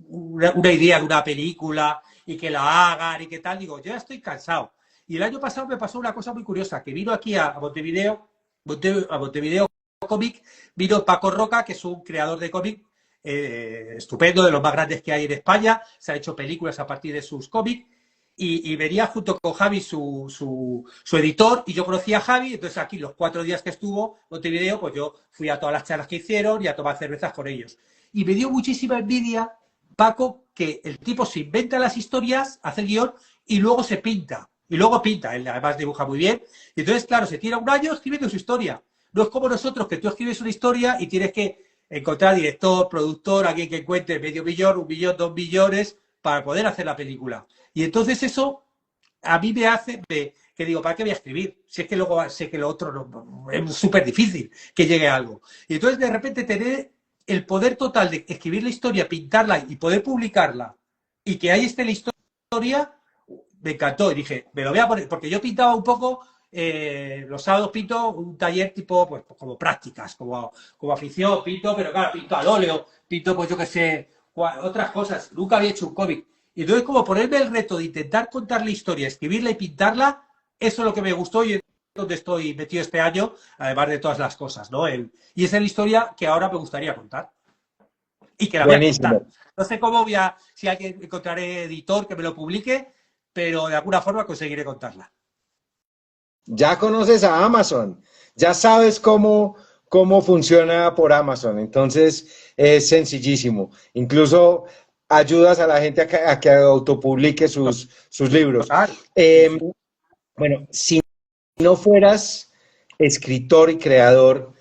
una idea de una película y que la hagan y qué tal, digo, yo ya estoy cansado. Y el año pasado me pasó una cosa muy curiosa, que vino aquí a Montevideo, a Montevideo Comic, vino Paco Roca, que es un creador de cómic estupendo, de los más grandes que hay en España, se han hecho películas a partir de sus cómics, y venía junto con Javi, su editor, y yo conocí a Javi, entonces aquí los 4 días que estuvo Montevideo, pues yo fui a todas las charlas que hicieron y a tomar cervezas con ellos. Y me dio muchísima envidia, Paco, que el tipo se inventa las historias, hace el guión y luego se pinta. Y luego pinta, él además dibuja muy bien. Y entonces, claro, se tira un año escribiendo su historia. No es como nosotros, que tú escribes una historia y tienes que encontrar director, productor, alguien que encuentre medio millón, 1 millón, 2 millones para poder hacer la película. Y entonces eso a mí me hace que digo, ¿para qué voy a escribir? Si es que luego sé que lo otro no, es súper difícil que llegue a algo. Y entonces de repente tener el poder total de escribir la historia, pintarla y poder publicarla y que ahí esté la historia, me encantó. Y dije, me lo voy a poner, porque yo pintaba un poco, los sábados pinto un taller tipo, pues como prácticas, como afición, pinto, pero claro, pinto al óleo, pinto, pues yo qué sé, otras cosas. Nunca había hecho un cómic. Y entonces, como ponerme el reto de intentar contar la historia, escribirla y pintarla, eso es lo que me gustó y es donde estoy metido este año, además de todas las cosas, ¿no? Y esa es la historia que ahora me gustaría contar y que la voy a contar. Buenísimo. No sé cómo si alguien encontraré editor que me lo publique, pero de alguna forma conseguiré contarla. Ya conoces a Amazon, ya sabes cómo funciona por Amazon, entonces es sencillísimo. Incluso ayudas a la gente a que autopublique sus libros. Total. Sí, Eh, sí. bueno, si no fueras escritor y creador,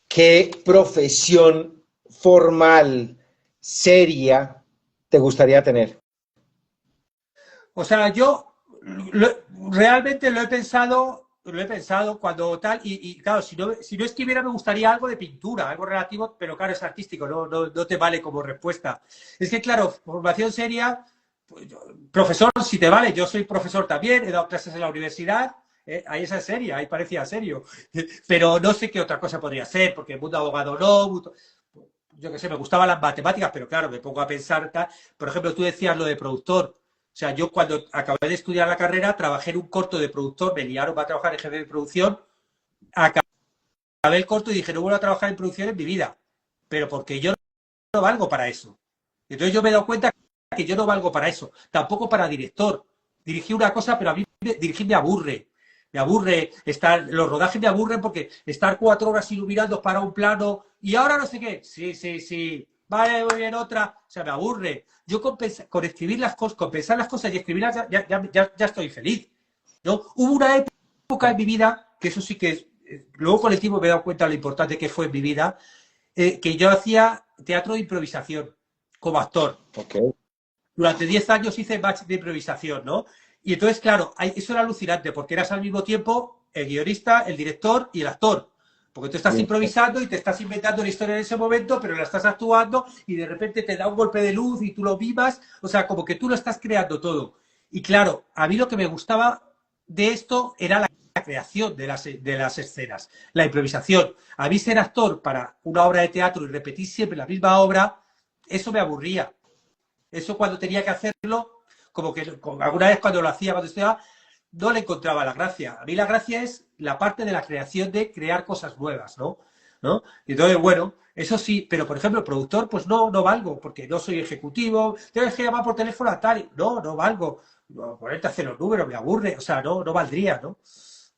¿qué profesión formal, seria, te gustaría tener? O sea, yo realmente lo he pensado cuando tal, y claro, si no escribiera me gustaría algo de pintura, algo relativo, pero claro, es artístico, no te vale como respuesta. Es que claro, formación seria, pues, profesor, si te vale, yo soy profesor también, he dado clases en la universidad, ahí esa es seria, ahí parecía serio, pero no sé qué otra cosa podría ser, porque el mundo abogado no, yo qué sé, me gustaban las matemáticas, pero claro, me pongo a pensar, por ejemplo, tú decías lo de productor. O sea, yo cuando acabé de estudiar la carrera, trabajé en un corto de productor, me liaron para trabajar en jefe de producción, acabé el corto y dije, no vuelvo a trabajar en producción en mi vida, pero porque yo no valgo para eso. Entonces yo me he dado cuenta que yo no valgo para eso, tampoco para director. Dirigí una cosa, pero a mí dirigir me aburre. Me aburre los rodajes me aburren porque estar 4 horas iluminando para un plano y ahora no sé qué. Sí. Vale, muy bien, otra. O sea, me aburre. Yo con escribir las cosas, con pensar las cosas y escribirlas ya estoy feliz. ¿No? Hubo una época en mi vida, que eso sí que luego con el tiempo me he dado cuenta de lo importante que fue en mi vida, que yo hacía teatro de improvisación como actor. Okay. Durante 10 años hice match de improvisación, ¿no? Y entonces, claro, eso era alucinante porque eras al mismo tiempo el guionista, el director y el actor. Porque tú estás improvisando y te estás inventando la historia en ese momento, pero la estás actuando y de repente te da un golpe de luz y tú lo vivas. O sea, como que tú lo estás creando todo. Y claro, a mí lo que me gustaba de esto era la creación de las escenas, la improvisación. A mí ser actor para una obra de teatro y repetir siempre la misma obra, eso me aburría. Eso cuando tenía que hacerlo, como que alguna vez cuando lo hacía, cuando estudiaba, no le encontraba la gracia. A mí la gracia es la parte de la creación de crear cosas nuevas, ¿no? ¿No? Y entonces, bueno, eso sí, pero por ejemplo, productor, pues no valgo, porque no soy ejecutivo, tienes que llamar por teléfono a tal, no valgo. Ponerte a hacer los números me aburre, o sea, no valdría, ¿no?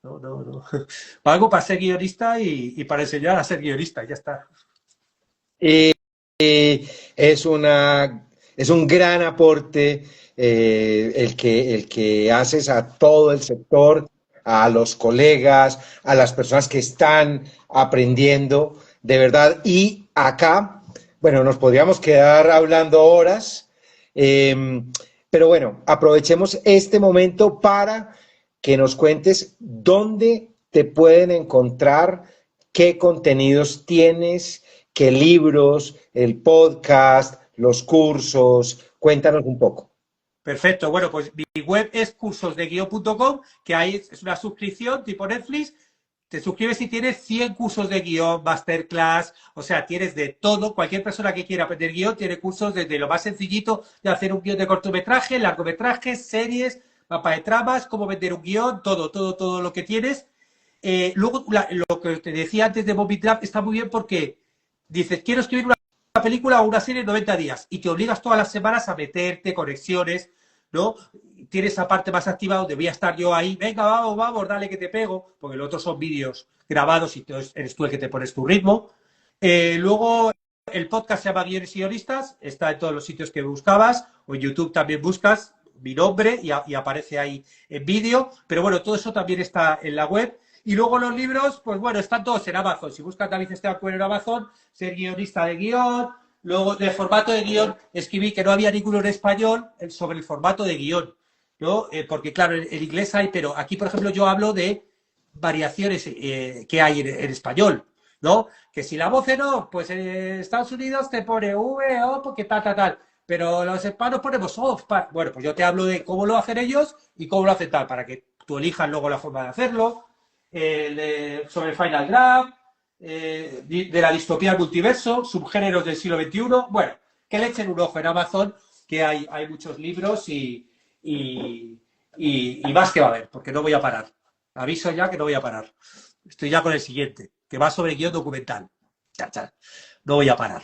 No. Valgo para ser guionista y para enseñar a ser guionista, ya está. Y es es un gran aporte el que haces a todo el sector, a los colegas, a las personas que están aprendiendo, de verdad. Y acá, bueno, nos podríamos quedar hablando horas, eh, pero bueno, aprovechemos este momento para que nos cuentes dónde te pueden encontrar, qué contenidos tienes, qué libros, el podcast, los cursos. Cuéntanos un poco. Perfecto. Bueno, pues mi web es cursosdeguion.com, que ahí es una suscripción tipo Netflix. Te suscribes y tienes 100 cursos de guión, masterclass, o sea, tienes de todo. Cualquier persona que quiera aprender guión tiene cursos desde lo más sencillito de hacer un guión de cortometraje, largometraje, series, mapa de tramas, cómo vender un guión, todo lo que tienes. Luego, lo que te decía antes de Bobby Draft está muy bien porque dices, quiero escribir una película o una serie en 90 días y te obligas todas las semanas a meterte conexiones, ¿no? Tienes esa parte más activa donde voy a estar yo ahí, venga, vamos, dale que te pego, porque los otros son vídeos grabados y entonces eres tú el que te pones tu ritmo. Luego el podcast se llama Guiones y Guionistas, está en todos los sitios que buscabas, o en YouTube también buscas mi nombre y aparece ahí en vídeo, pero bueno, todo eso también está en la web. Y luego los libros, pues bueno, están todos en Amazon. Si buscas David Esteban Cubero en Amazon, ser guionista de guión. Luego, de formato de guión, escribí que no había ninguno en español sobre el formato de guión, ¿no? Porque claro, en inglés hay, pero aquí, por ejemplo, yo hablo de variaciones que hay en español, ¿no? Que si la voz no, pues en Estados Unidos te pone V, O, porque tal. Pero los hispanos ponemos off. Bueno, pues yo te hablo de cómo lo hacen ellos y cómo lo hacen tal, para que tú elijas luego la forma de hacerlo. Sobre el Final Draft, de la distopía del multiverso, subgéneros del siglo XXI. Bueno, que le echen un ojo en Amazon, que hay muchos libros y más que va a haber, porque no voy a parar. Aviso ya que no voy a parar. Estoy ya con el siguiente, que va sobre guión documental. No voy a parar.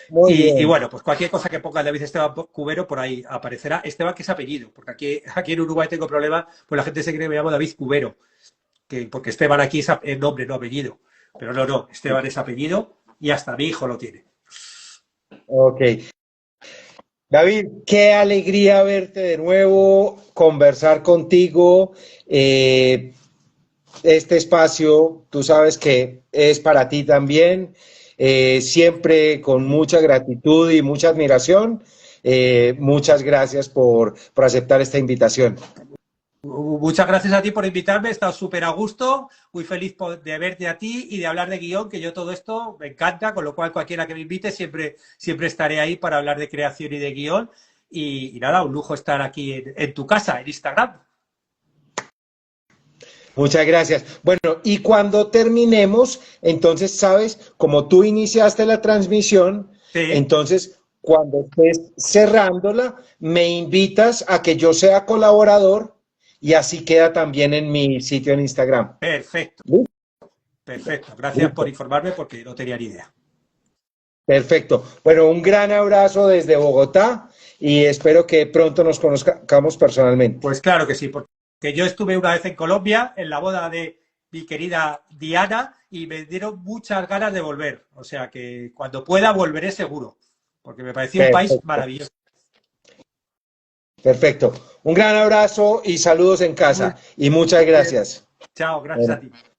Muy Y bien. bueno, pues cualquier cosa que ponga David Esteban Cubero, por ahí aparecerá. Esteban, que es apellido, porque aquí en Uruguay tengo problemas, pues la gente se cree que me llamo David Cubero. Porque Esteban aquí es nombre, no apellido. Pero no, Esteban es apellido y hasta mi hijo lo tiene. Ok. David, qué alegría verte de nuevo, conversar contigo. Este espacio, tú sabes que es para ti también, siempre con mucha gratitud y mucha admiración. Muchas gracias por aceptar esta invitación. Muchas gracias a ti por invitarme, he estado súper a gusto, muy feliz de verte a ti y de hablar de guión, que yo todo esto me encanta, con lo cual cualquiera que me invite siempre estaré ahí para hablar de creación y de guión. Y nada, un lujo estar aquí en tu casa, en Instagram. Muchas gracias. Bueno, y cuando terminemos, entonces, sabes, como tú iniciaste la transmisión, Sí, entonces, cuando estés cerrándola, me invitas a que yo sea colaborador y así queda también en mi sitio en Instagram. perfecto, ¿Listo? perfecto. Gracias por Listo. informarme porque no tenía ni idea. Perfecto. Bueno, un gran abrazo desde Bogotá y espero que pronto nos conozcamos personalmente. Pues claro que sí, porque yo estuve una vez en Colombia en la boda de mi querida Diana y me dieron muchas ganas de volver. O sea que cuando pueda volveré seguro, porque me pareció un país Perfecto. maravilloso. Perfecto. Un gran abrazo y saludos en Muy casa. Y muchas bien. gracias. Chao, gracias a Bueno. ti.